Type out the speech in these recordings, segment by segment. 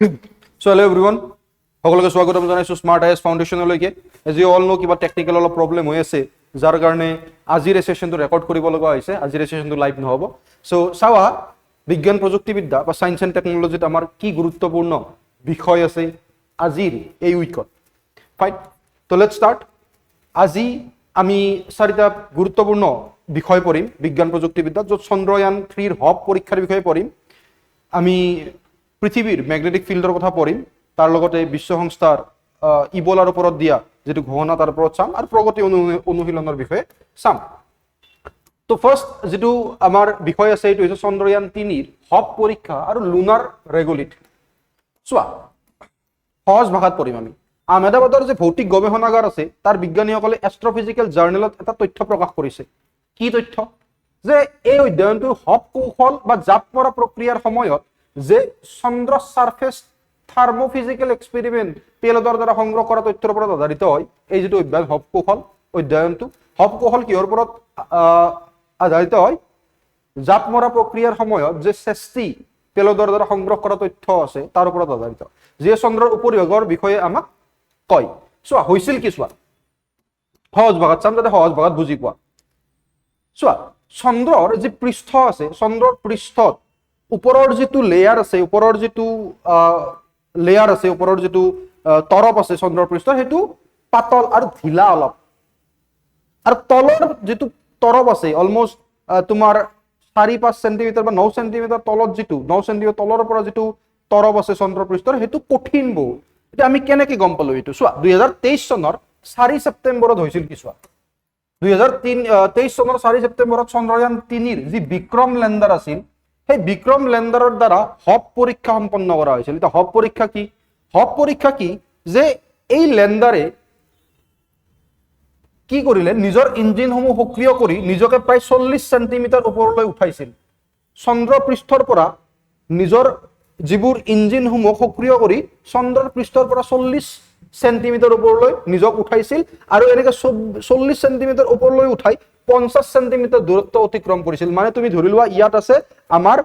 So hello everyone, সকলোকে স্বাগতম জনাইছো স্মাৰ্ট আইএস ফাউন্ডেশনলৈকে। এজ ইউ অল নো কিবা টেকনিক্যাল অলপ প্ৰব্লেম হৈ আছে, যাৰ কাৰণে আজিৰ সেশনটো ৰেকৰ্ড কৰিব লগা হৈছে। আজিৰ সেশনটো লাইভ নহ'ব। সো চাৱা বিজ্ঞান প্ৰযুক্তিবিদ্যা বা সায়েন্স এণ্ড টেকনলজিত আমাৰ কি গুৰুত্বপূৰ্ণ বিষয় আছে আজিৰ এই উইকত। ফাইন, তো লেটস ষ্টাৰ্ট। আজি আমি চাৰিটা গুৰুত্বপূৰ্ণ বিষয় পঢ়িম বিজ্ঞান প্ৰযুক্তিবিদ্যাত, য'ত চন্দ্ৰয়ান 3ৰ হপ পৰীক্ষাৰ বিষয়ে পঢ়িম। আমি পৃথিৱীৰ মেগনেটিক ফিল্ডৰ কথা পঢ়িম, তাৰ লগতে বিশ্ব সংস্থাৰ ইবলাৰ ওপৰত দিয়া যেটো ঘোষণা তাৰ ওপৰত চাম, আৰু প্ৰগতি অনুশীলনৰ বিষয়ে চাম। তো ফাৰ্ষ্ট যেটো আমাৰ বিষয় আছে এইটো হৈছে চন্দ্ৰয়ান 3ৰ হপ পৰীক্ষা আৰু লুনাৰ ৰেগুলিট। চোৱা, সহজ ভাষাত পঢ়িম আমি। আহমেদাবাদৰ যে ভৌতিক গৱেষণাগাৰ আছে তাৰ বিজ্ঞানীসকলে এষ্ট্ৰফিজিকেল জাৰ্নেলত এটা তথ্য প্ৰকাশ কৰিছে। কি তথ্য? যে এই অধ্যয়নটো হপ কৌশল বা জাপ মৰা প্ৰক্ৰিয়াৰ সময়ত যে চন্দ্ৰ সাৰফেস থাৰ্মোফিজিকেল এক্সপেৰিমেন্ট পেলোডৰ দ্বাৰা সংগ্ৰহ কৰা তথ্যৰ ওপৰত আধাৰিত হয়। এই যেটো অধ্যয়ন হপ কৌশল, অধ্যয়নটো হপ কৌশল কিহৰ ওপৰত আধাৰিত হয়? জাপ মৰা প্ৰক্ৰিয়াৰ সময়ত যে চেষ্টি পেলোডৰ দ্বাৰা সংগ্ৰহ কৰা তথ্য আছে তাৰ ওপৰত আধাৰিত, যিয়ে চন্দ্ৰৰ উপৰিভাগৰ বিষয়ে আমাক কয়। চোৱা হৈছিল কি, চোৱা সহজ ভাষাত চাম যাতে সহজ ভাষাত বুজি পোৱা। চোৱা, চন্দ্ৰৰ যি পৃষ্ঠ আছে, চন্দ্ৰৰ পৃষ্ঠত ওপৰৰ যিটো লেয়াৰ আছে, ওপৰৰ যিটো তৰপ আছে চন্দ্ৰৰ পৃষ্ঠত, সেইটো পাতল আৰু ঢিলা অলপ। আৰু তলৰ যিটো তৰপ আছে অলমোষ্ট তোমাৰ 4-5 সেন্টিমিটাৰ বা 9 সেন্টিমিটাৰ তলত, যিটো 9 সেন্টিমিটাৰ তলৰ পৰা যিটো তৰপ আছে চন্দ্ৰৰ পৃষ্ঠৰ, সেইটো কঠিন বহু। এতিয়া আমি কেনেকে গম পালো এইটো? চোৱা, 2023 চনৰ 4 ছেপ্টেম্বৰত হৈছিল কি, চোৱা 2023 চনৰ 4 ছেপ্টেম্বৰত চন্দ্ৰয়ান 3ৰ যি বিক্ৰম লেণ্ডাৰ আছিল, সেই বিক্ৰম লেণ্ডাৰৰ দ্বাৰা হপ পৰীক্ষা সম্পন্ন কৰা হৈছিল। এতিয়া হপ পৰীক্ষা কি? হপ পৰীক্ষা কি যে এই লেণ্ডাৰে কি কৰিলে, নিজৰ ইঞ্জিনসমূহ সক্ৰিয় কৰি নিজকে প্ৰায় 40 সেন্টিমিটাৰ ওপৰলৈ উঠাইছিল। চন্দ্ৰ পৃষ্ঠৰ পৰা নিজৰ যিবোৰ ইঞ্জিনসমূহ সক্ৰিয় কৰি চন্দ্ৰৰ পৃষ্ঠৰ পৰা 40 সেন্টিমিটাৰ ওপৰলৈ নিজক উঠাইছিল, আৰু এনেকে 40 সেন্টিমিটাৰ ওপৰলৈ উঠাই 50 সেন্টিমিটাৰ দূৰত্ব অতিক্ৰম কৰিছিল। মানে তুমি ধৰি লোৱা ইয়াত আছে আমাৰ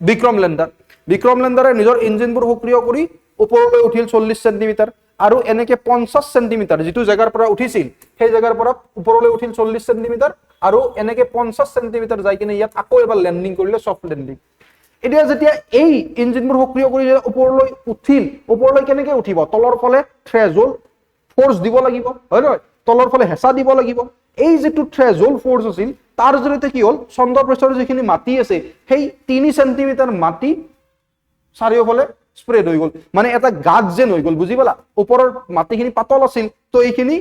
বিক্ৰম লেণ্ডাৰ, বিক্ৰম লেণ্ডাৰে নিজৰ ইঞ্জিনবোৰ সক্ৰিয় কৰি ওপৰলৈ উঠিল 40 সেন্টিমিটাৰ, আৰু এনেকে 50 সেন্টিমিটাৰ যিটো জায়গাৰ পৰা উঠিছিল সেই জায়গাৰ পৰা ওপৰলৈ উঠিল 40 সেন্টিমিটাৰ, আৰু এনেকে 50 সেন্টিমিটাৰ যাই কিনে ইয়াত আকৌ এবাৰ লেণ্ডিং কৰিলে, সফট লেণ্ডিং। এতিয়া যেতিয়া এই ইঞ্জিনবোৰ সক্ৰিয় কৰি ওপৰলৈ উঠিল, ওপৰলৈ কেনেকে উঠিব? তলৰ ফালে থ্ৰেজহোল্ড ফোৰ্স দিব লাগিব, হয় নহয়? তলৰ ফালে হেঁচা দিব লাগিব। এই যেটো থ্ৰেজহোল্ড ফোৰ্স আছিল, তাৰ জৰিয়তে কি হ'ল, চন্দ্ৰপৃষ্ঠৰ যিখিনি মাটি আছে সেই 3 সেন্টিমিটাৰ মাটি চাৰিওফালে স্প্ৰেড হৈ গ'ল, মানে এটা গাঁত যেন হৈ গ'ল। বুজি পালা? ওপৰৰ মাটিখিনি পাতল আছিল, তো এইখিনি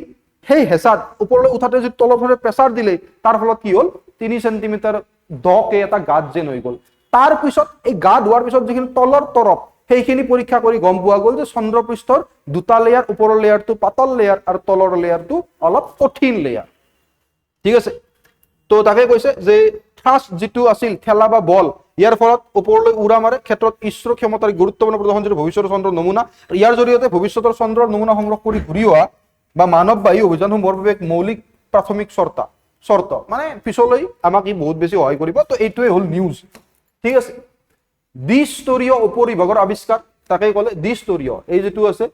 সেই হেঁচাত ওপৰলৈ উঠাতে যদি তলৰ ফালে প্ৰেছাৰ দিলে, তাৰ ফলত কি হ'ল, 3 সেন্টিমিটাৰ দকে এটা গাঁত যেন হৈ গ'ল। তাৰ পিছত এই গাঁত হোৱাৰ পিছত যিখিনি তলৰ তৰপ, সেইখিনি পৰীক্ষা কৰি গম পোৱা গ'ল যে চন্দ্ৰপৃষ্ঠৰ দুটা লেয়াৰ, ওপৰৰ লেয়াৰটো পাতল লেয়াৰ আৰু তলৰ লেয়াৰটো অলপ কঠিন লেয়াৰ। ঠিক আছে, তো তাকে কৈছে যে থ্ৰাষ্ট যিটো আছিল, ঠেলা বা বল, ইয়াৰ ফলত ওপৰলৈ উৰা মাৰে ক্ষেত্ৰত ইছৰো ক্ষমতাৰ গুৰুত্বপূৰ্ণ প্ৰদৰ্শন যিটো ভৱিষ্যতৰ চন্দ্ৰৰ নমুনা। ইয়াৰ জৰিয়তে ভৱিষ্যতৰ চন্দ্ৰৰ নমুনা সংগ্ৰহ কৰি ঘূৰি অহা বা মানৱবাহী অভিযানসমূহৰ বাবে এক মৌলিক প্ৰাথমিক চৰ্ত, মানে পিছলৈ আমাক ই বহুত বেছি সহায় কৰিব। তো এইটোৱে হ'ল নিউজ। ঠিক আছে, দ্বিস্তৰীয় উপৰিভাগৰ আৱিষ্কাৰ, তাকে ক'লে দ্বিস্তৰীয়। এই যিটো আছে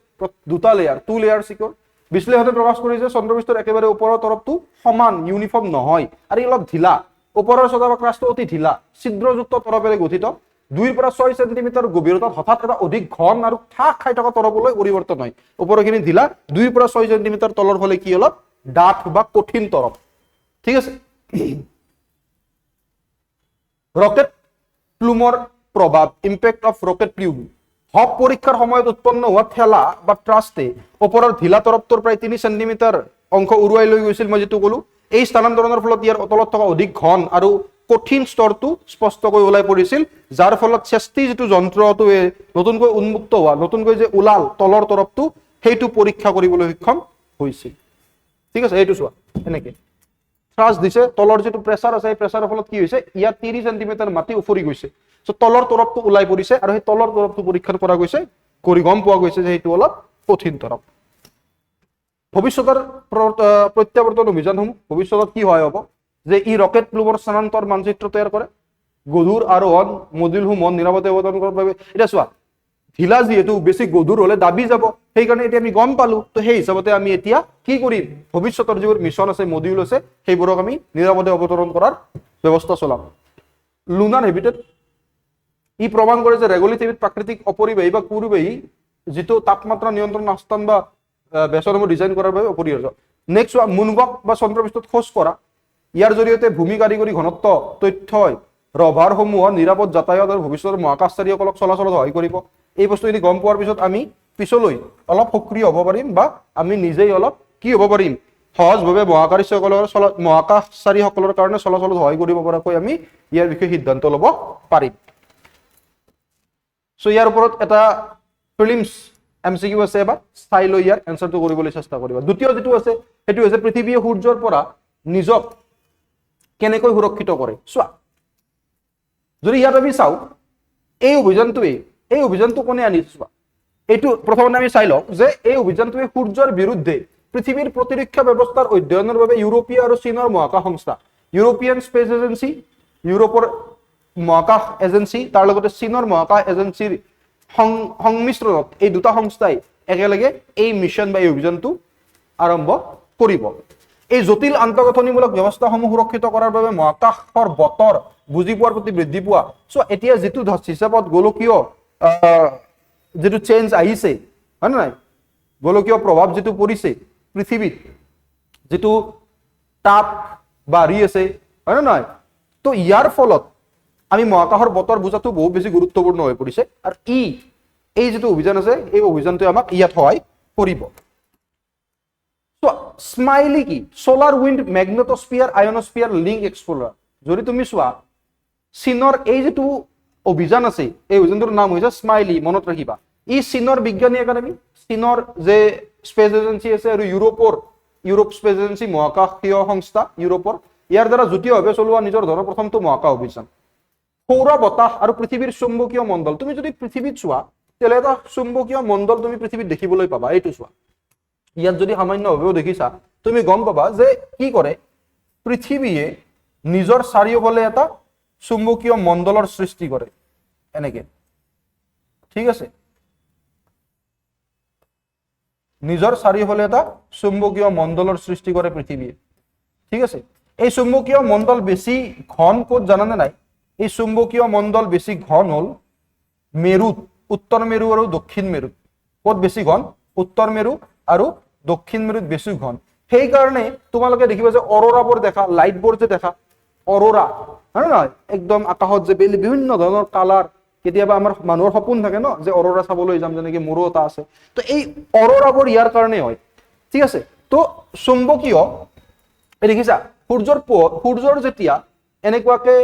দুটা লেয়াৰ, 2 লেয়াৰ চিকিউৰ। বিশ্লেষণে প্ৰকাশ কৰিছে চন্দ্ৰপৃষ্ঠৰ একেবাৰে ওপৰৰ তৰফটো সমান, ইউনিফৰ্ম নহয়, আৰু অলপ ঢিলা। ওপৰৰ চন্দ্ৰবাক্ৰাছটো অতি ঢিলা, ছিদ্ৰযুক্ত তৰপেৰে গঠিত। 2 পৰা 6 সেন্টিমিটাৰ গভীৰতাত হঠাৎ এটা অধিক ঘন আৰু ঠাক খাই থকা তৰপলৈ পৰিৱৰ্তন হয়। ওপৰখিনি ঢিলা, 2 পৰা 6 সেন্টিমিটাৰ তলৰ ফালে কি অলপ ডাঠ বা কঠিন তৰপ। ঠিক আছে, ৰকেট প্লুমৰ প্ৰভাৱ, impact of rocket plum. Hop পৰীক্ষাৰ সময়ত উৎপন্ন হোৱা ঠেলা বা থ্ৰাষ্টে ওপৰৰ ঢিলা তৰপটোৰ প্ৰায় 3 সেন্টিমিটাৰ অংশ উৰুৱাই লৈ গৈছিল। মই যিটো ক'লো, এই স্থানান্তৰণৰ ফলত ইয়াৰ তলত থকা অধিক ঘন আৰু কঠিন স্তৰটো স্পষ্টকৈ ওলাই পৰিছিল, যাৰ ফলত চেষ্টি যিটো যন্ত্ৰটোৱে নতুনকৈ উন্মুক্ত হোৱা, নতুনকৈ যে ওলাল তলৰ তৰপটো, সেইটো পৰীক্ষা কৰিবলৈ সক্ষম হৈছিল। ঠিক আছে, এইটো চোৱা, এনেকে থ্ৰাষ্ট দিছে, তলৰ যিটো প্ৰেছাৰ আছে, এই প্ৰেছাৰৰ ফলত কি হৈছে, ইয়াত 3 সেন্টিমিটাৰ মাটি উফৰি গৈছে। সো তলৰ তৰপটো ওলাই পৰিছে, আৰু সেই তলৰ তৰপটো পৰীক্ষা কৰা গৈছে, কৰি গম পোৱা গৈছে যে সেইটো অলপ কঠিন তৰপ। ভৱিষ্যতৰ প্ৰত্যাৱৰ্তন অভিযানসমূহ ভৱিষ্যতত কি সহায় হ'ব, যে ই ৰকেট প্লুমৰ স্থানান্তৰ মানচিত্ৰ তৈয়াৰ কৰে, গধুৰ আৰোহণ মডুলসমূহ নিৰাপদে অৱতৰণ কৰাৰ বাবে। এতিয়া চোৱা, ঢিলা যিহেতু বেছি গধুৰ হলে দাবি যাব, সেইকাৰণে এতিয়া আমি গম পালো। তো সেই হিচাপতে আমি এতিয়া কি কৰিম, ভৱিষ্যতৰ যিবোৰ মিছন আছে, মডিউল আছে, সেইবোৰক আমি নিৰাপদে অৱতৰণ কৰাৰ ব্যৱস্থা চলাম। লুনাৰ হেবিটেট ই প্ৰমাণ কৰে যে ৰেগলিথ হেবিট প্ৰাকৃতিক অপৰিবাহী বা কুৰিবাহী যিটো তাপমাত্ৰা নিয়ন্ত্ৰণ আস্থান বা বেচৰসমূহ ডিজাইন কৰাৰ বাবে অপৰিহাৰ্য। নেক্সট মুনৱাক বা চন্দ্ৰপৃষ্ঠত খোজ কৰা, ইয়াৰ জৰিয়তে ভূমি কাৰিকৰী ঘনত্ব তথ্যই ৰভাৰসমূহৰ নিৰাপদ যাতায়াত আৰু ভৱিষ্যতৰ মহাকাশচাৰীসকলক চলাচলত সহায় কৰিব। এই বস্তুখিনি গম পোৱাৰ পিছত আমি পিছলৈ অলপ সক্ৰিয় হ'ব পাৰিম বা আমি নিজেই অলপ কি হ'ব পাৰিম, সহজভাৱে মহাকাশচাৰীসকলৰ কাৰণে চলাচলত সহায় কৰিব পৰাকৈ আমি ইয়াৰ বিষয়ে সিদ্ধান্ত ল'ব পাৰিম। চ' ইয়াৰ ওপৰত এটা প্ৰিলিমছ MCQ আছে, এবাৰ চাই লৈ ইয়াৰ এনচাৰটো কৰিবলৈ চেষ্টা কৰিবা। দ্বিতীয় যিটো আছে সেইটো হৈছে পৃথিৱীয়ে সূৰ্যৰ পৰা নিজক কেনেকৈ সুৰক্ষিত কৰে। চোৱা, যদি ইয়াত আমি চাওঁ, এই অভিযানটো কোনে আনিছে চোৱা। এইটো প্ৰথমতে আমি চাই লওঁ যে এই অভিযানটোৱে সূৰ্যৰ বিৰুদ্ধে পৃথিৱীৰ প্ৰতিৰক্ষা ব্যৱস্থাৰ অধ্যয়নৰ বাবে ইউৰোপীয় আৰু চীনৰ মহাকাশ সংস্থা, ইউৰোপিয়ান স্পেচ এজেঞ্চি, ইউৰোপৰ মহাকাশ এজেঞ্চি, তাৰ লগতে চীনৰ মহাকাশ এজেঞ্চিৰ সংমিশ্ৰণত এই দুটা সংস্থাই একেলগে এই মিছন বা এই অভিযানটো আৰম্ভ কৰিব। এই জটিল আন্তঃগাঁথনিমূলক ব্যৱস্থাসমূহ সুৰক্ষিত কৰাৰ বাবে মহাকাশৰ বতৰ বুজি পোৱাৰ প্ৰতি বৃদ্ধি পোৱা। চ' এতিয়া যিটো হিচাপত গোলকীয় যিটো চেঞ্জ আহিছে, হয় নে নাই, গোলকীয় প্ৰভাৱ যিটো পৰিছে পৃথিৱীত, যিটো তাপ বাঢ়ি আছে, হয় নে নহয়, তো ইয়াৰ ফলত আমি মহাকাশৰ বতৰ বুজাটো বহুত বেছি গুৰুত্বপূৰ্ণ হৈ পৰিছে। আৰু এই যিটো অভিযান আছে, এই অভিযানটোৱে আমাক ইয়াত সহায় কৰিব। স্মাইলি কি, সোলাৰ উইণ্ড মেগনেটোস্ফিয়াৰ আয়নোস্ফিয়াৰ লিংক এক্সপ্লৰাৰ। যদি তুমি চোৱা, চীনৰ এই যিটো অভিযান আছে, এই অভিযানটোৰ নাম হৈছে স্মাইলি, মনত ৰাখিবা। ই চীনৰ বিজ্ঞানী একাডেমী, চীনৰ যে স্পেচ এজেঞ্চি আছে, আৰু ইউৰোপ স্পেচ এজেঞ্চি, মহাকাশীয় সংস্থা ইউৰোপৰ, ইয়াৰ দ্বাৰা যুটীয়াভাৱে চলোৱা নিজৰ ধৰণৰ প্ৰথমটো মহাকাশ অভিযান। সৌৰ বতাহ আৰু পৃথিৱীৰ চুম্বকীয় মণ্ডল, তুমি যদি পৃথিৱীত চোৱা তেতিয়াহ'লে এটা চুম্বকীয় মণ্ডল তুমি পৃথিৱীত দেখিবলৈ পাবা। এইটো চোৱা, ইয়াত যদি সামান্যভাৱেও দেখিছা, তুমি গম পাবা যে কি কৰে, পৃথিৱীয়ে নিজৰ চাৰিওফালে এটা চুম্বকীয় মণ্ডলৰ সৃষ্টি কৰে এনেকে, ঠিক আছে, নিজৰ চাৰিওফালে এটা চুম্বকীয় মণ্ডলৰ সৃষ্টি কৰে পৃথিৱীয়ে, ঠিক আছে। এই চুম্বকীয় মণ্ডল বেছি ঘন ক'ত জানানে নাই? এই চুম্বকীয় মণ্ডল বেছি ঘন হ'ল মেৰুত, উত্তৰ মেৰু আৰু দক্ষিণ মেৰুত। ক'ত বেছি ঘন? উত্তৰ মেৰু আৰু দক্ষিণ মেৰুত বেছি ঘন। সেইকাৰণে তোমালোকে দেখিবা যে অৰোৰাবোৰ দেখা, লাইটবোৰ যে দেখা, অৰোৰা, হয় নে নহয়, একদম আকাশত যে বিভিন্ন ধৰণৰ কালাৰ, কেতিয়াবা আমাৰ মানুহৰ সপোন থাকে ন যে অৰোৰা চাবলৈ যাম, যেনেকে মোৰো এটা আছে। তো এই অৰোৰাবোৰ ইয়াৰ কাৰণে হয়, ঠিক আছে। তো চুম্বকীয়, এই দেখিছা সূৰ্যৰ যেতিয়া এনেকুৱাকে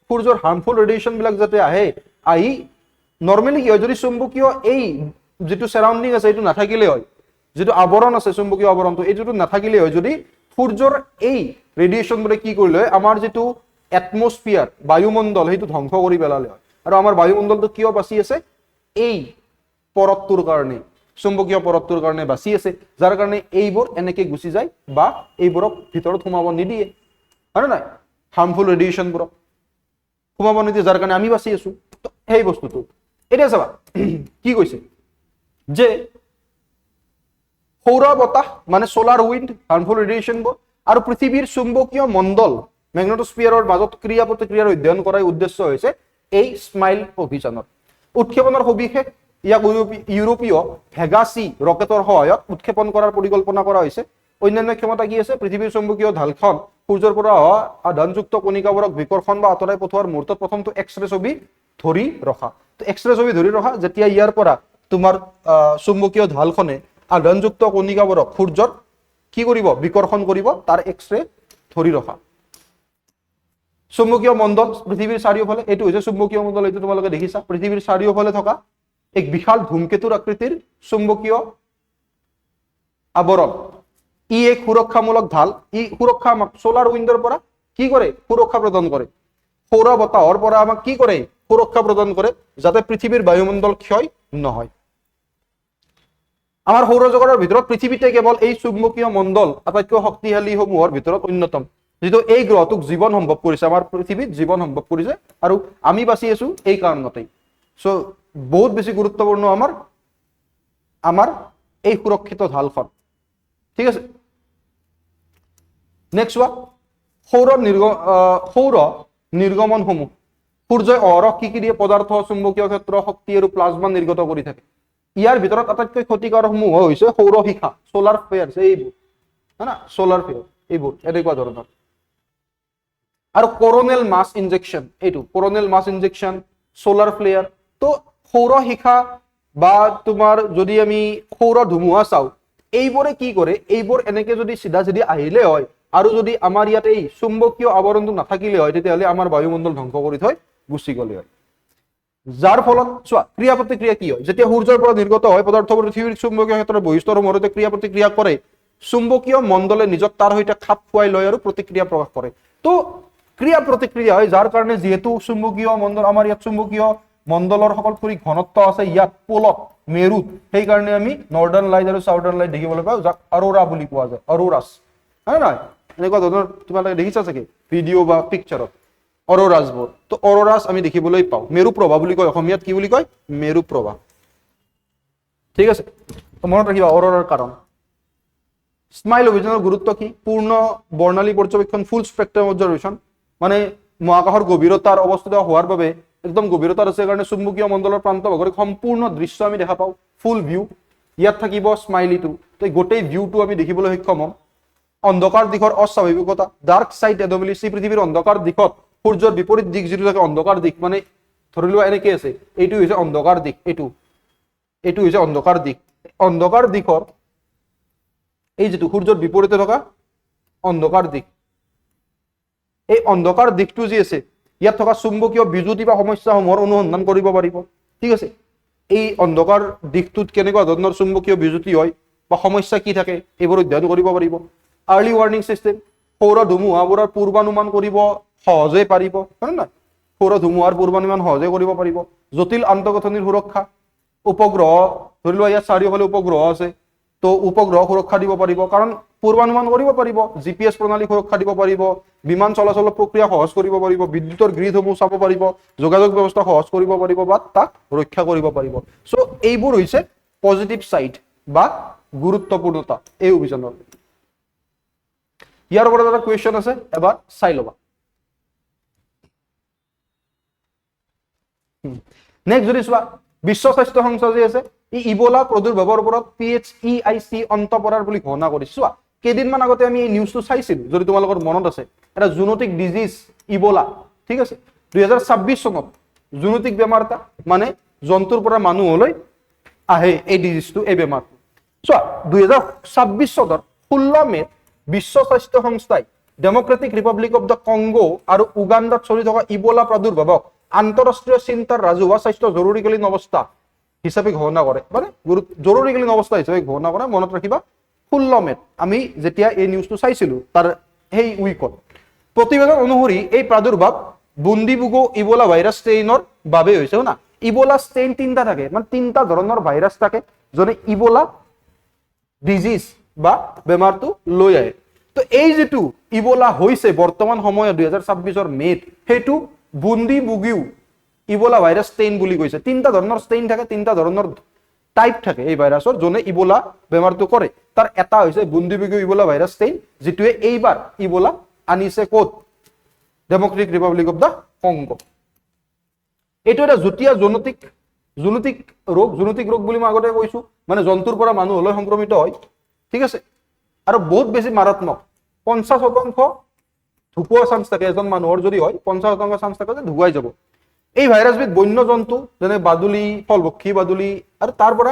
সূৰ্যৰ হাৰ্মফুল ৰেডিয়েশ্যন বিলাক যাতে আহি নৰ্মেলি কি হয়, যদি চুম্বকীয় এই যিটো চাৰাউণ্ডিং আছে এইটো নাথাকিলে হয়, যিটো আৱৰণ আছে চুম্বকীয় আৱৰণটো, এইটো নাথাকিলে হয়, যদি সূৰ্যৰ এই ৰেডিয়েশ্যনবোৰে কি কৰিলে হয়, আমাৰ যিটো এটমস্ফিয়াৰ, বায়ুমণ্ডল, সেইটো ধ্বংস কৰি পেলালে হয়। আৰু আমাৰ বায়ুমণ্ডলটো কিয় বাচি আছে? এই পৰতটোৰ কাৰণে, চুম্বকীয় পৰতটোৰ কাৰণে বাচি আছে, যাৰ কাৰণে এইবোৰ এনেকে গুচি যায় বা এইবোৰক ভিতৰত সোমাব নিদিয়ে, হয় নে নাই, হাৰ্মফুল ৰেডিয়েশ্যনবোৰক সোমাব নিদিয়ে, যাৰ কাৰণে আমি বাচি আছো। সেই বস্তুটো এতিয়া চাবা কি কৈছে যে সৌৰ বতাহ মানে সোলাৰ উইণ্ড, হাৰ্মফুল ৰেডিয়েশ্যনবোৰ আৰু পৃথিৱীৰ চুম্বকীয় মণ্ডল মেগনেটোস্ফিয়াৰৰ মাজত ক্ৰিয়া প্ৰতিক্ৰিয়াৰ অধ্যয়ন কৰাৰ উদ্দেশ্য হৈছে এই স্মাইল অভিযানৰ। উৎক্ষেপণৰ সবিশেষ ইয়াক ইউৰোপীয় ভেগাচি ৰকেটৰ সহায়ত উৎক্ষেপণ কৰাৰ পৰিকল্পনা কৰা হৈছে। অন্যান্য ক্ষমতা কি আছে? পৃথিৱীৰ চুম্বকীয় ঢালখন সূৰ্যৰ পৰা অহা আধানযুক্ত কণিকাবোৰক বিকৰ্ষণ বা আঁতৰাই পঠোৱাৰ মুহূৰ্তত প্ৰথমটো এক্সৰে ছবি ধৰি ৰখা। তো এক্সৰে ছবি ধৰি ৰখা, যেতিয়া ইয়াৰ পৰা তোমাৰ চুম্বকীয় ঢালখনে আধানযুক্ত কণিকাবোৰক সূৰ্যৰ কি কৰিব? বিকৰ্ষণ কৰিব, তাৰ এক্সৰে ধৰি ৰখা। চুম্বকীয় মণ্ডল পৃথিৱীৰ চাৰিওফালে, এইটো হৈছে চুম্বকীয় মণ্ডল, এইটো তোমালোকে দেখিছা, পৃথিৱীৰ চাৰিওফালে থকা এক বিশাল ধূমকেতুৰ আকৃতিৰ চুম্বকীয় আৱৰণ। ই এক সুৰক্ষামূলক ঢাল, ই সুৰক্ষা আমাক সোলাৰ উইণ্ডৰ পৰা কি কৰে? সুৰক্ষা প্ৰদান কৰে। সৌৰ বতাহৰ পৰা আমাক কি কৰে? সুৰক্ষা প্ৰদান কৰে, যাতে পৃথিৱীৰ বায়ুমণ্ডল ক্ষয় নহয়। আমাৰ সৌৰজগতৰ ভিতৰত পৃথিৱীতে কেৱল এই চুম্বকীয় মণ্ডল আটাইতকৈ শক্তিশালী সমূহৰ ভিতৰত অন্যতম, যিটো এই গ্ৰহটোক জীৱন সম্ভৱ কৰিছে, আমাৰ পৃথিৱীত জীৱন সম্ভৱ কৰিছে, আৰু আমি বাচি আছো এই কাৰণতেই। চ' বহুত বেছি গুৰুত্বপূৰ্ণ আমাৰ এই সুৰক্ষিত ঢালখন। ঠিক আছে, নেক্সট চোৱা সৌৰ নিৰ্গমনসমূহ। সূৰ্যই অহৰহ কি দিয়ে? পদাৰ্থ, চুম্বকীয় ক্ষেত্ৰ, শক্তি আৰু প্লাজমা নিৰ্গত কৰি থাকে। ইয়াৰ ভিতৰত আটাইতকৈ ক্ষতিকাৰকসমূহ হৈছে সৌৰ শিখা, সোলাৰ ফ্লেয়াৰ্স, এইবোৰ হয় না, সোলাৰ ফ্লেয়াৰ এইবোৰ এনেকুৱা ধৰণৰ। আৰু কোৰোনেল মাছ ইনজেকশ্যন, এইটো কোৰোনেল মাছ ইনজেকশ্যন, সোলাৰ ফ্লেয়াৰ। তো সৌৰ শিখা বা তোমাৰ যদি আমি সৌৰ ধুমুহা চাওঁ, এইবোৰে কি কৰে? এইবোৰ এনেকে যদি চিধা চিধি আহিলে হয় আৰু যদি আমাৰ ইয়াত এই চুম্বকীয় আৱৰণটো নাথাকিলে হয়, তেতিয়াহ'লে আমাৰ বায়ুমণ্ডল ধ্বংস কৰি থৈ গুচি গ'লে হয়। যাৰ ফলত চোৱা ক্ৰিয়া প্ৰতিক্ৰিয়া কি হয়? যেতিয়া সূৰ্যৰ পৰা নিৰ্গত হয় পদাৰ্থবোৰ পৃথিৱীৰ চুম্বকীয় ক্ষেত্ৰৰ বৈশিষ্ট্যসমূহৰ সৈতে ক্ৰিয়া প্ৰতিক্ৰিয়া কৰে, চুম্বকীয় মণ্ডলে নিজক তাৰ সৈতে খাপ খুৱাই লয় আৰু প্ৰতিক্ৰিয়া প্ৰকাশ কৰে। তো ক্ৰিয়া প্ৰতিক্ৰিয়া হয়, যাৰ কাৰণে যিহেতু চুম্বকীয় মণ্ডল, আমাৰ ইয়াত চুম্বকীয় মণ্ডলৰ সকলোতকৈ ঘনত্ব আছে ইয়াত পোলত, মেৰুত, সেইকাৰণে আমি নৰ্দাৰ্ণ লাইট আৰু চাউদাৰ্ণ লাইট দেখিবলৈ পাওঁ, যাক অৰোৰা বুলি কোৱা যায়, অৰোৰাছ, হয় নহয়? এনেকুৱা ধৰণৰ তোমালোকে দেখিছা চাগে ভিডিঅ' বা পিকচাৰত অৰোৰাছবোৰ। তো অৰোৰাছ আমি দেখিবলৈ পাওঁ। মেৰু প্ৰভা বুলি কয় অসমীয়াত, কি বুলি কয়? মেৰু প্ৰভা। ঠিক আছে, মনত ৰাখিবা অৰোৰাৰ কাৰণ। স্মাইল অভিযানৰ গুৰুত্ব কি? পূৰ্ণ বৰ্ণালী পৰ্যবেক্ষণ, ফুল স্পেক্ট্ৰাম অবজাৰভেশ্যন, মানে মহাকাশৰ গভীৰতাৰ অৱস্থিত হোৱাৰ বাবে একদম গভীৰতাত আছে কাৰণে চুম্বকীয় মণ্ডলৰ প্ৰান্ত ভাগৰ সম্পূৰ্ণ দৃশ্য আমি দেখা পাওঁ, ফুল ভিউ। ইয়াত থাকিব স্মাইলিটো, তো গোটেই ভিউটো আমি দেখিবলৈ সক্ষম হ'ম। অন্ধকাৰ দিশৰ অস্বাভাৱিকতা, ডাৰ্ক চাইড এনমেলিছি, পৃথিৱীৰ অন্ধকাৰ দিশত সূৰ্যৰ বিপৰীত দিশ যিটো থাকে, অন্ধকাৰ দিশ মানে ধৰি লোৱা এনেকে আছে, এইটো হৈছে অন্ধকাৰ দিশ, এইটো হৈছে অন্ধকাৰ দিশ। অন্ধকাৰ দিশৰ এই যিটো সূৰ্যৰ বিপৰীতে থকা অন্ধকাৰ দিশ, এই অন্ধকাৰ দিশটো যি আছে, ইয়াত থকা চুম্বকীয় বিজুতি বা সমস্যাসমূহৰ অনুসন্ধান কৰিব পাৰিব। ঠিক আছে, এই অন্ধকাৰ দিশটোত কেনেকুৱা ধৰণৰ চুম্বকীয় বিজুতি হয় বা সমস্যা কি থাকে, এইবোৰ অধ্যয়ন কৰিব পাৰিব। আৰ্লি ৱাৰ্ণিং চিষ্টেম, সৌৰ ধুমুহাবোৰৰ পূৰ্বানুমান কৰিব সহজে পাৰিব, হয় নহয়? সৌৰ ধুমুহাৰ পূৰ্বানুমান সহজে কৰিব পাৰিব। জটিল আন্তঃগাঁথনিৰ সুৰক্ষা, উপগ্ৰহ ধৰি লোৱা ইয়াত চাৰিওফালে উপগ্ৰহ আছে, তো উপগ্ৰহ সুৰক্ষা দিব পাৰিব, কাৰণ পূৰ্বানুমান কৰিব পাৰিব। GPS প্ৰণালী সুৰক্ষা দিব পাৰিব, বিমান চলাচলৰ প্ৰক্ৰিয়া সহজ কৰিব পাৰিব, বিদ্যুতৰ গ্ৰীডসমূহ চাব পাৰিব, যোগাযোগ ব্যৱস্থা সহজ কৰিব পাৰিব বা তাক ৰক্ষা কৰিব পাৰিব। চ' এইবোৰ হৈছে পজিটিভ চাইড বা গুৰুত্বপূৰ্ণতা এই অভিযানৰ। ইয়াৰ ওপৰত এটা কুৱেশ্যন আছে, এবাৰ চাই ল'বা। নেক্সট যদি চোৱা, বিশ্ব স্বাস্থ্য সংস্থা যি আছে, ইবোলা প্ৰাদুৰ্ভাৱৰ ওপৰত PHEIC অন্তঃপৰাৰ বুলি ঘোষণা কৰিছে। চোৱা কেইদিনমান আগতে আমি এই নিউজটো চাইছিলো, যদি তোমালোকৰ মনত আছে, এটা জুনোটিক ডিজিজ ইবোলা। ঠিক আছে, 2026 চনত জুনোটিক বেমাৰ এটা, মানে জন্তুৰ পৰা মানুহলৈ আহে এই ডিজিজটো, এই বেমাৰটো। চোৱা 2026 চনৰ 16 মেত বিশ্ব স্বাস্থ্য সংস্থাই democratic Republic of the Congo আৰু উগাণ্ডাত চলি থকা ইবোলা প্ৰাদুৰ্ভাৱক আন্তঃৰাষ্ট্ৰীয় চিন্তাৰ ৰাজহুৱা স্বাস্থ্য জৰুৰীকালীন অৱস্থা হিচাপে ঘোষণা কৰে, মানে জৰুৰীকালীন অৱস্থা হিচাপে ঘোষণা কৰে। মনত ৰাখিবা 16 মেত আমি যেতিয়া এই নিউজটো চাইছিলো, তাৰ সেই উইকত প্ৰতিবেদন অনুসৰি এই প্ৰাদুৰ্ভাৱ বুন্দিবুগো ইবোলা ভাইৰাছ ষ্ট্ৰেইনৰ বাবে হৈছে। না, ইবোলা ষ্ট্ৰেইন 3টা থাকে, মানে 3টা ধৰণৰ ভাইৰাছ থাকে, যোনে ইবোলা ডিজিজ বা বেমাৰটো লৈ আহে। তো এই যিটো ইবোলা হৈছে বৰ্তমান সময়ত 2026 মেত, সেইটো বুন্দিবুগিও ইবোলা ভাইৰাছ ষ্ট্ৰেইন বুলি কৈছে। 3টা ধৰণৰ ষ্ট্ৰেইন থাকে, 3টা ধৰণৰ টাইপ থাকে এই ভাইৰাছৰ, যোনে ইবোলা বেমাৰটো কৰে। তাৰ এটা হৈছে বুন্দিবুগিও ইবোলা ভাইৰাছ ষ্ট্ৰেইন, যিটোৱে এইবাৰ ইবোলা আনিছে ক'ত? Democratic Republic of the Congo. এইটো এটা যুটীয়া জুনোটিক ৰোগ বুলি মই আগতে কৈছো, মানে জন্তুৰ পৰা মানুহলৈ সংক্ৰমিত হয়। ঠিক আছে, আৰু বহুত বেছি মাৰাত্মক। 50% ঢুকুৱাৰ চান্স থাকে, এজন মানুহৰ যদি হয় 50% চান্স থাকে যে ঢুকুৱাই যাব। এই ভাইৰাছবিধ বন্য জন্তু যেনে বাদুলি, ফলভক্ষী বাদুলি, আৰু তাৰ পৰা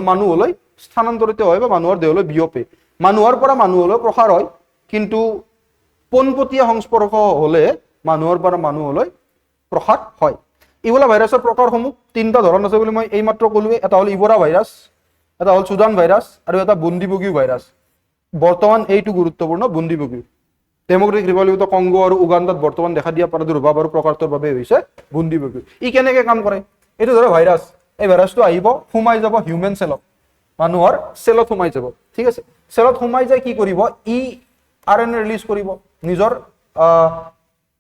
মানুহলৈ স্থানান্তৰিত হয় বা মানুহৰ দেহলৈ বিয়পে। মানুহৰ পৰা মানুহলৈ প্ৰসাৰ হয়, কিন্তু পোনপটীয়া সংস্পৰ্শ হলে মানুহৰ পৰা মানুহলৈ প্ৰসাৰ হয়। ইবোলা ভাইৰাছৰ প্ৰকাৰসমূহ 3টা ধৰণ আছে বুলি মই এইমাত্ৰ ক'লোৱে। এটা হ'ল ইবোলা ভাইৰাছ, এটা হ'ল চুদান ভাইৰাছ, আৰু এটা বুন্দিবুগিও ভাইৰাছ। বৰ্তমান এইটো গুৰুত্বপূৰ্ণ, Bundibugyo. Democratic Republic of the Congo আৰু উগাণ্ডাত বৰ্তমান দেখা দিয়া প্ৰাদুৰ্ভাৱ আৰু প্ৰকাৰটোৰ বাবে হৈছে বুন্দিবুগিও। ই কেনেকে কাম কৰে? এইটো ধৰা ভাইৰাছ, এই ভাইৰাছটো আহিব, সোমাই যাব হিউমেন চেলত, মানুহৰ চেলত সোমাই যাব। ঠিক আছে, চেলত সোমাই যায় কি কৰিব? ই RNA ৰিলিজ কৰিব, নিজৰ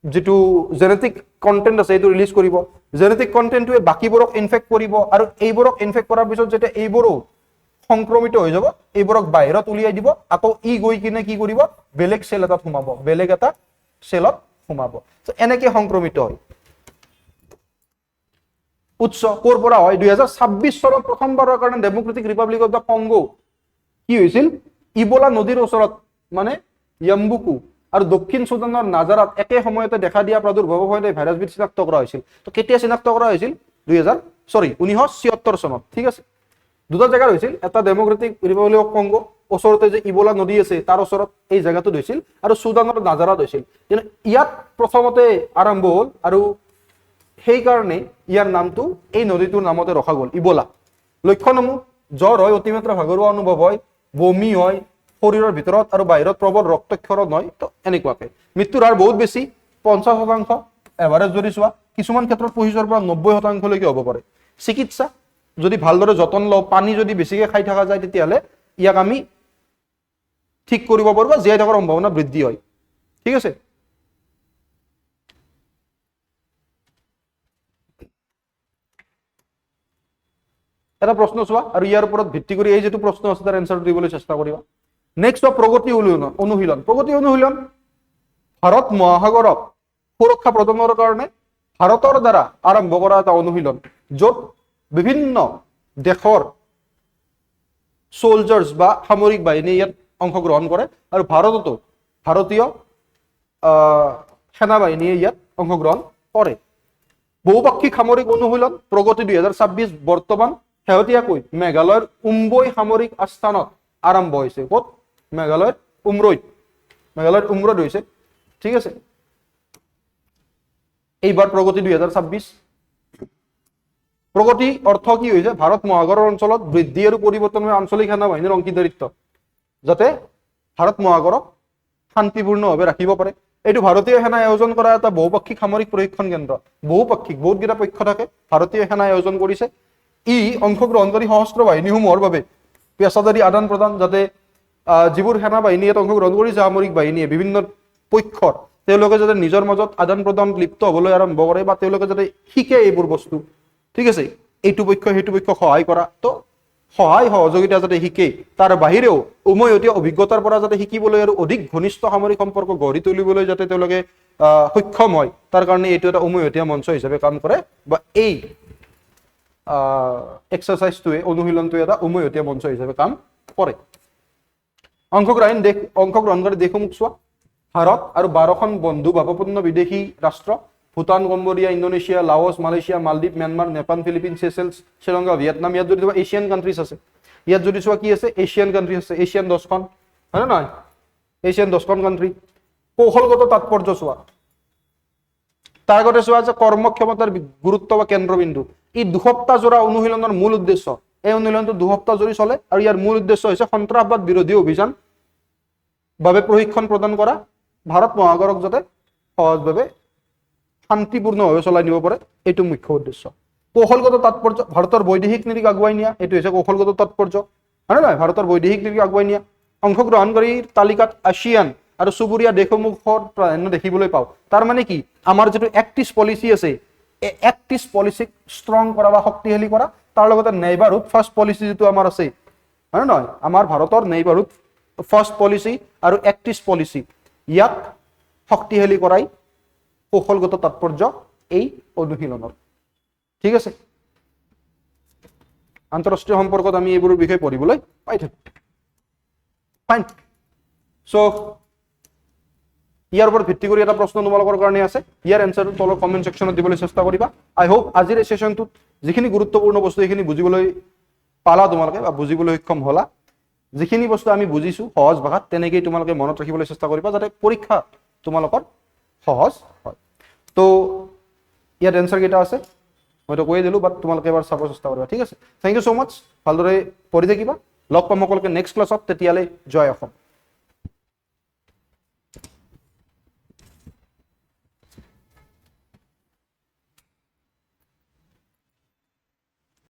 যিটো জেনেটিক কণ্টেণ্ট আছে এইটো ৰিলিজ কৰিব। জেনেটিক কণ্টেণ্টটোৱে বাকীবোৰক ইনফেক্ট কৰিব আৰু এইবোৰক ইনফেক্ট কৰাৰ পিছত যেতিয়া এইবোৰো সংক্ৰমিত হৈ যাব এইবোৰক বাহিৰত উলিয়াই দিব আকৌ ই গৈ কিনে কি কৰিব বেলেগ সেল এটাত সোমাব বেলেগ এটা সেলত সোমাব তো এনেকৈ সংক্ৰমিত হয় উৎস ক'ৰ পৰা হয় 2026 চনত প্ৰথমবাৰৰ কাৰণে democratic Republic of the Congo কি হৈছিল ইবোলা নদীৰ ওচৰত মানে ইয়াম্বুকু আৰু দক্ষিণ সুদানৰ নাজাৰাত একে সময়তে দেখা দিয়া প্ৰাদুৰ্ভাৱৰ সৈতে ভাইৰাছবিধ চিনাক্ত কৰা হৈছিল তো কেতিয়া চিনাক্ত কৰা হৈছিল 1976 চনত ঠিক আছে দুটা জায়গাত হৈছিল এটা ডেমক্ৰেটিক ৰিপাব্লিক অফ কংগো ওচৰতে যে ইবোলা নদী আছে তাৰ ওচৰত এই জায়গাটোত হৈছিল আৰু সুদানৰ নাজাৰাত হৈছিল কিন্তু ইয়াত প্ৰথমতে আৰম্ভ হ'ল আৰু সেই কাৰণে ইয়াৰ নামটো এই নদীটোৰ নামতে ৰখা গ'ল ইবোলা লক্ষণসমূহ জ্বৰ হয় অতিমাত্ৰা ভাগৰুৱা অনুভৱ হয় বমি হয় শৰীৰৰ ভিতৰত আৰু বাহিৰত প্ৰবল ৰক্তক্ষৰণ হয় তো এনেকুৱাকে মৃত্যুৰ হাৰ বহুত বেছি 50% এভাৰেজ যদি চোৱা কিছুমান ক্ষেত্ৰত 25ৰ পৰা 90% হ'ব পাৰে চিকিৎসা যদি ভালদৰে যতন লওঁ পানী যদি বেছিকৈ খাই থকা যায় তেতিয়াহ'লে ইয়াক আমি ঠিক কৰিব পাৰোঁ বা জীয়াই থকাৰ সম্ভাৱনা বৃদ্ধি হয় ঠিক আছে এটা প্ৰশ্ন চোৱা আৰু ইয়াৰ ওপৰত ভিত্তি কৰি এই যেটো প্ৰশ্ন আছে তাৰ এনসাৰ দিবলৈ চেষ্টা কৰিবা নেক্সট প্ৰগতি অনুশীলন প্ৰগতি অনুশীলন ভাৰত মহাসাগৰক সুৰক্ষা প্ৰদানৰ কাৰণে ভাৰতৰ দ্বাৰা আৰম্ভ কৰা এটা অনুশীলন য'ত বিভিন্ন দেশৰ সোলজাৰ্স বা সামৰিক বাহিনী ইয়াত অংশগ্ৰহণ কৰে আৰু ভাৰততো ভাৰতীয় সেনা বাহিনীয়ে ইয়াত অংশগ্ৰহণ কৰে বহুপাক্ষিক সামৰিক অনুশীলন প্ৰগতি 2026 বৰ্তমান শেহতীয়াকৈ মেঘালয়ৰ উমবৈ সামৰিক আস্থানত আৰম্ভ হৈছে ক'ত মেঘালয়ৰ উমৰৈত হৈছে ঠিক আছে এইবাৰ প্ৰগতি 2026 প্ৰগতি অৰ্থ কি হৈছে ভাৰত মহাসাগৰৰ অঞ্চলত বৃদ্ধি আৰু পৰিৱৰ্তনৰ আঞ্চলিক সেনা বাহিনীৰ অংশীদাৰিত্ব যাতে ভাৰত মহাসাগৰক শান্তিপূৰ্ণভাৱে ৰাখিব পাৰে এইটো ভাৰতীয় সেনাই আয়োজন কৰা এটা বহুপাক্ষিক সামৰিক প্ৰশিক্ষণ কেন্দ্ৰ বহুপাক্ষিক বহুতকেইটা পক্ষ থাকে ভাৰতীয় সেনাই আয়োজন কৰিছে ই অংশগ্ৰহণকাৰী সশস্ত্ৰ বাহিনীসমূহৰ বাবে পেছাদাৰী আদান প্ৰদান যাতে যিবোৰ সেনা বাহিনী ইয়াত অংশগ্ৰহণ কৰিছে সামৰিক বাহিনীয়ে বিভিন্ন পক্ষৰ তেওঁলোকে যাতে নিজৰ মাজত আদান প্ৰদান লিপ্ত হ'বলৈ আৰম্ভ কৰে বা তেওঁলোকে যাতে শিকে এইবোৰ বস্তু ঠিক আছে এইটো পক্ষ সেইটো পক্ষ সহায় কৰা তো সহায় সহযোগিতা যাতে শিকে তাৰ বাহিৰেও উমৈহতীয়া অভিজ্ঞতাৰ পৰা যাতে শিকিবলৈ আৰু অধিক ঘনিষ্ঠ সামৰিক সম্পৰ্ক গঢ়ি তুলিবলৈ যাতে তেওঁলোকে সক্ষম হয় তাৰ কাৰণে এইটো এটা উমৈহতীয়া মঞ্চ হিচাপে কাম কৰে বা এই এক্সাৰসাইজটোৱে অনুশীলনটোৱে এটা উমৈহতীয়া মঞ্চ হিচাপে কাম কৰে অংশগ্ৰহণকাৰী দেশসমূহ চোৱা ভাৰত আৰু 12খন বন্ধু ভাৱপূৰ্ণ বিদেশী ৰাষ্ট্ৰ Bhutan Cambodia Indonesia Laos Malaysia মালদ্বীপ ম্যানমাৰ নেপাল ফিলিপিন সেচেলছ শ্ৰীলংকা ভিয়েটনাম ইয়াত যদি এছিয়ান কাণ্ট্ৰিজ আছে ইয়াত যদি চোৱা কি আছে এছিয়ান কাণ্ট্ৰিজ আছে এছিয়ান 10খন হয় না নহয় এছিয়ান 10খন কাণ্ট্ৰি কৌশলগত তাৎপৰ্য চোৱা তাৰ আগতে চোৱা যে কৰ্মক্ষমতাৰ গুৰুত্ব বা কেন্দ্ৰবিন্দু ই 2 সপ্তাহ জোৰা অনুশীলনৰ মূল উদ্দেশ্য এই অনুশীলনটো 2 সপ্তাহ জুৰি চলে আৰু ইয়াৰ মূল উদ্দেশ্য হৈছে সন্ত্ৰাসবাদ বিৰোধী অভিযান বাবে প্ৰশিক্ষণ প্ৰদান কৰা ভাৰত মহাসাগৰক যাতে সহজভাৱে শান্তিপূৰ্ণভাৱে চলাই নিব পাৰে এইটো মুখ্য উদ্দেশ্য কৌশলগত তাৎপৰ্য ভাৰতৰ বৈদেশিক নীতিক আগুৱাই নিয়া এইটো হৈছে কৌশলগত তাৎপৰ্য হয় নহয় ভাৰতৰ বৈদেশিক নীতিক আগুৱাই নিয়া অংশগ্ৰহণকাৰীৰ তালিকাত আছিয়ান আৰু চুবুৰীয়া দেশসমূহৰ প্ৰাধান্য দেখিবলৈ পাওঁ তাৰ মানে কি আমাৰ যেটো এক্টিছ পলিচি আছে এই এক্টিছ পলিচিক ষ্ট্ৰং কৰা বা শক্তিশালী কৰা তাৰ লগতে নেইবাৰহুড ফাৰ্ষ্ট পলিচি যেটো আমাৰ আছে হয় নহয় আমাৰ ভাৰতৰ নেইবাৰহুড ফাৰ্ষ্ট পলিচি আৰু এক্টিছ পলিচি ইয়াক শক্তিশালী কৰাই কৌশলগত তাৎপৰ্য এই অনুশীলনৰ ঠিক আছে আন্তঃৰাষ্ট্ৰীয় সম্পৰ্কত আমি এইবোৰৰ বিষয়ে পঢ়িবলৈ পাই থাকো ফাইন সো ইয়াৰ ওপৰত ভিত্তি কৰি এটা প্ৰশ্ন তোমালোকৰ কাৰণে আছে ইয়াৰ এনসাৰটো তলৰ কমেন্ট সেকশনত দিবলৈ চেষ্টা কৰিবা আই হোপ আজিৰ এই সেশনটোত যিখিনি গুৰুত্বপূৰ্ণ বস্তু এইখিনি বুজিবলৈ পালা তোমালোকে বা বুজিবলৈ সক্ষম হলা যিখিনি বস্তু আমি বুজিছো সহজ ভাষাত তেনেকৈ তোমালোকে মনত ৰাখিবলৈ চেষ্টা কৰিবা যাতে পৰীক্ষা তোমালোকৰ সহজ হয় তো ইয়াৰ এনসাৰ কেইটা আছে মইতো কৈ দিলো বাট তোমালোকে এবাৰ চাব চেষ্টা কৰিবা ঠিক আছে থেংক ইউ সো মাচ ভালদৰে পঢ়ি থাকিবা লগ পাম সকলোকে নেক্সট ক্লাছত তেতিয়ালৈ জয় অসম